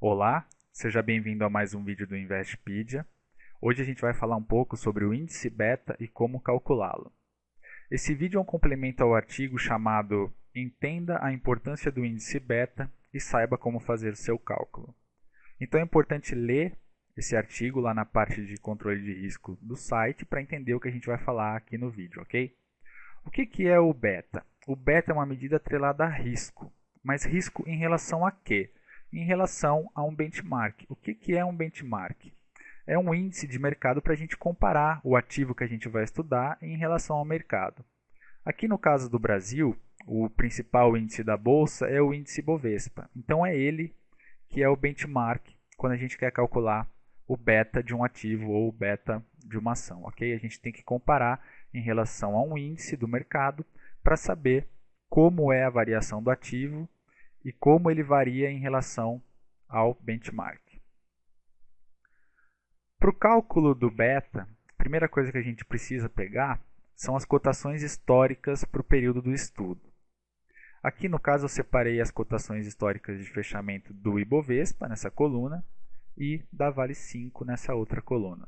Olá, seja bem-vindo a mais um vídeo do Investpedia. Hoje a gente vai falar um pouco sobre o índice beta e como calculá-lo. Esse vídeo é um complemento ao artigo chamado Entenda a importância do índice beta e saiba como fazer o seu cálculo. Então é importante ler esse artigo lá na parte de controle de risco do site para entender o que a gente vai falar aqui no vídeo, ok? O que é o beta? O beta é uma medida atrelada a risco, mas risco em relação a quê? Em relação a um benchmark. O que é um benchmark? É um índice de mercado para a gente comparar o ativo que a gente vai estudar em relação ao mercado. Aqui no caso do Brasil, o principal índice da Bolsa é o índice Bovespa. Então é ele que é o benchmark quando a gente quer calcular o beta de um ativo ou o beta de uma ação. Ok? A gente tem que comparar em relação a um índice do mercado para saber como é a variação do ativo e como ele varia em relação ao benchmark. Para o cálculo do beta, a primeira coisa que a gente precisa pegar são as cotações históricas para o período do estudo. Aqui no caso eu separei as cotações históricas de fechamento do Ibovespa nessa coluna e da Vale 5 nessa outra coluna.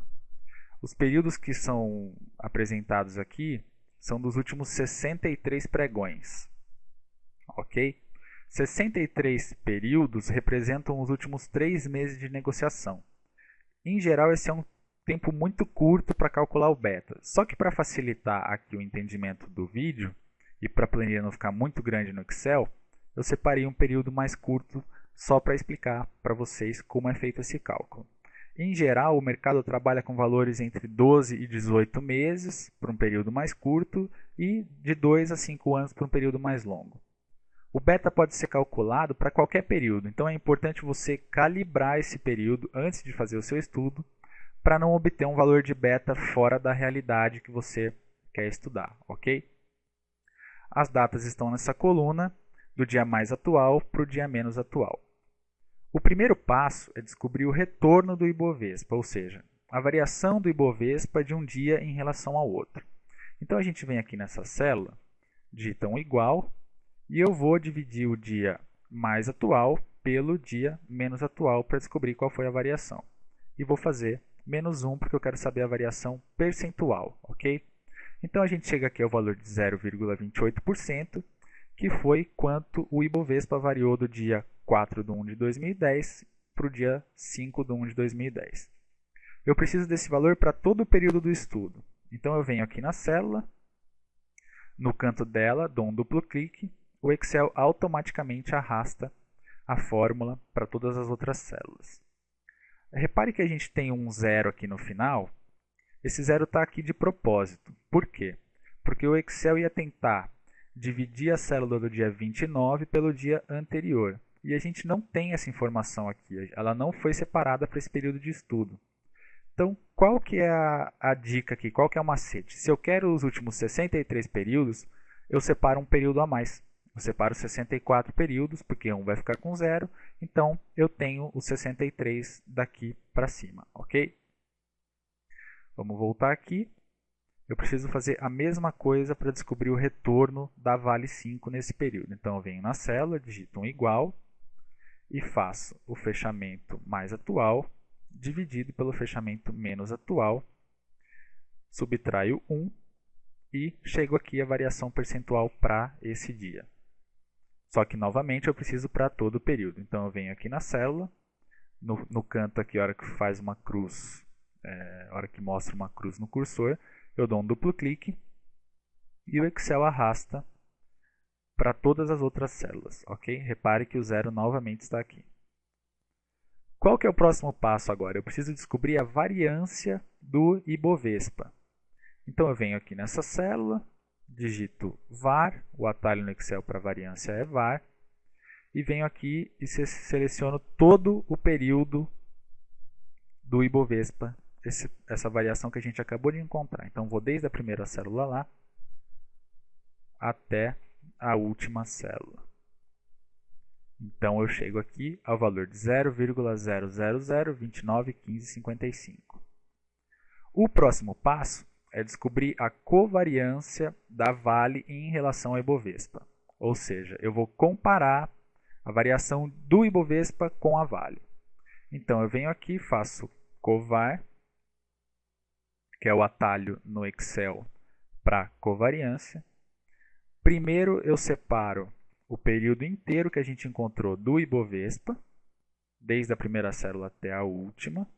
Os períodos que são apresentados aqui são dos últimos 63 pregões. Ok? 63 períodos representam os últimos 3 meses de negociação. Em geral, esse é um tempo muito curto para calcular o beta. Só que para facilitar aqui o entendimento do vídeo e para a planilha não ficar muito grande no Excel, eu separei um período mais curto só para explicar para vocês como é feito esse cálculo. Em geral, o mercado trabalha com valores entre 12 e 18 meses para um período mais curto e de 2 a 5 anos para um período mais longo. O beta pode ser calculado para qualquer período, então é importante você calibrar esse período antes de fazer o seu estudo para não obter um valor de beta fora da realidade que você quer estudar, ok? As datas estão nessa coluna, do dia mais atual para o dia menos atual. O primeiro passo é descobrir o retorno do Ibovespa, ou seja, a variação do Ibovespa de um dia em relação ao outro. Então a gente vem aqui nessa célula, digita um igual, e eu vou dividir o dia mais atual pelo dia menos atual para descobrir qual foi a variação. E vou fazer menos 1 porque eu quero saber a variação percentual, ok? Então a gente chega aqui ao valor de 0,28%, que foi quanto o Ibovespa variou do dia 4 de 1 de 2010 para o dia 5 de 1 de 2010. Eu preciso desse valor para todo o período do estudo. Então eu venho aqui na célula, no canto dela, dou um duplo clique, o Excel automaticamente arrasta a fórmula para todas as outras células. Repare que a gente tem um zero aqui no final. Esse zero está aqui de propósito. Por quê? Porque o Excel ia tentar dividir a célula do dia 29 pelo dia anterior. E a gente não tem essa informação aqui. Ela não foi separada para esse período de estudo. Então, qual que é a dica aqui? Qual que é o macete? Se eu quero os últimos 63 períodos, eu separo um período a mais. Eu separo 64 períodos, porque um vai ficar com zero, então eu tenho os 63 daqui para cima, ok? Vamos voltar aqui. Eu preciso fazer a mesma coisa para descobrir o retorno da Vale 5 nesse período. Então eu venho na célula, digito um igual e faço o fechamento mais atual dividido pelo fechamento menos atual, subtraio 1 e chego aqui a variação percentual para esse dia. Só que, novamente, eu preciso para todo o período. Então, eu venho aqui na célula, no canto aqui, a hora que faz uma cruz, a hora que mostra uma cruz no cursor, eu dou um duplo clique e o Excel arrasta para todas as outras células, ok? Repare que o zero novamente está aqui. Qual que é o próximo passo agora? Eu preciso descobrir a variância do Ibovespa. Então, eu venho aqui nessa célula, digito var, o atalho no Excel para variância é var, e venho aqui e seleciono todo o período do Ibovespa, essa variação que a gente acabou de encontrar. Então, vou desde a primeira célula lá até a última célula. Então, eu chego aqui ao valor de 0,000291555. O próximo passo é descobrir a covariância da Vale em relação ao Ibovespa. Ou seja, eu vou comparar a variação do Ibovespa com a Vale. Então eu venho aqui, faço covar, que é o atalho no Excel para covariância. Primeiro eu separo o período inteiro que a gente encontrou do Ibovespa, desde a primeira célula até a última.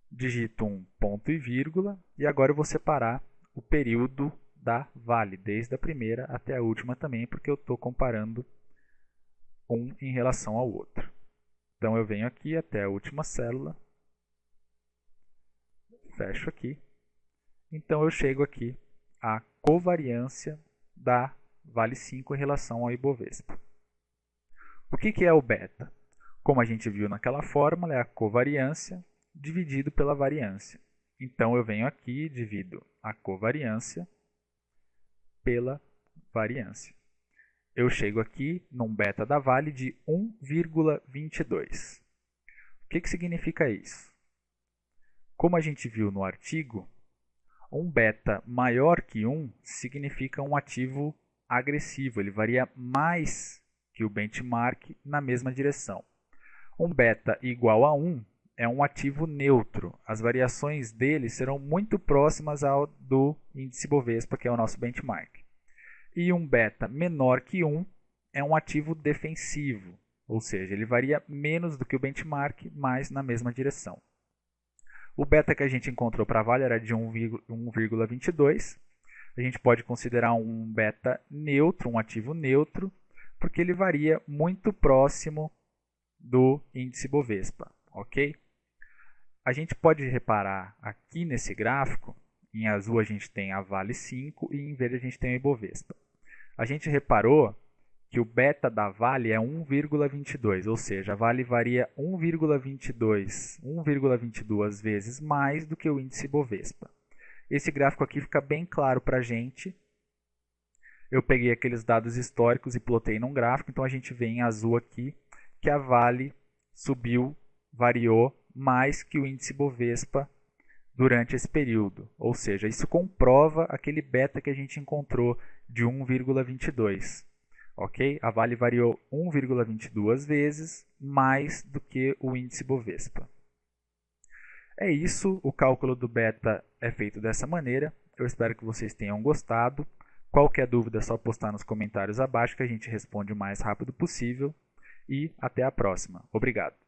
Digito um ponto e vírgula e agora eu vou separar o período da Vale, desde a primeira até a última também, porque eu estou comparando um em relação ao outro. Então eu venho aqui até a última célula, fecho aqui. Então eu chego aqui à covariância da Vale 5 em relação ao Ibovespa. O que é o beta? Como a gente viu naquela fórmula, é a covariância dividido pela variância. Então eu venho aqui e divido a covariância pela variância. Eu chego aqui num beta da Vale de 1,22. O que significa isso? Como a gente viu no artigo, um beta maior que 1 significa um ativo agressivo, ele varia mais que o benchmark na mesma direção. Um beta igual a 1 é um ativo neutro, as variações dele serão muito próximas ao do índice Bovespa, que é o nosso benchmark. E um beta menor que 1 é um ativo defensivo, ou seja, ele varia menos do que o benchmark, mas na mesma direção. O beta que a gente encontrou para a Vale era de 1,22. A gente pode considerar um beta neutro, um ativo neutro, porque ele varia muito próximo do índice Bovespa, ok? A gente pode reparar aqui nesse gráfico, em azul a gente tem a Vale 5 e em verde a gente tem o Ibovespa. A gente reparou que o beta da Vale é 1,22, ou seja, a Vale varia 1,22 vezes mais do que o índice Bovespa. Esse gráfico aqui fica bem claro para a gente. Eu peguei aqueles dados históricos e plotei num gráfico, então a gente vê em azul aqui que a Vale subiu, variou mais que o índice Bovespa durante esse período. Ou seja, isso comprova aquele beta que a gente encontrou de 1,22. Ok? A Vale variou 1,22 vezes mais do que o índice Bovespa. É isso, o cálculo do beta é feito dessa maneira. Eu espero que vocês tenham gostado. Qualquer dúvida é só postar nos comentários abaixo que a gente responde o mais rápido possível. E até a próxima. Obrigado.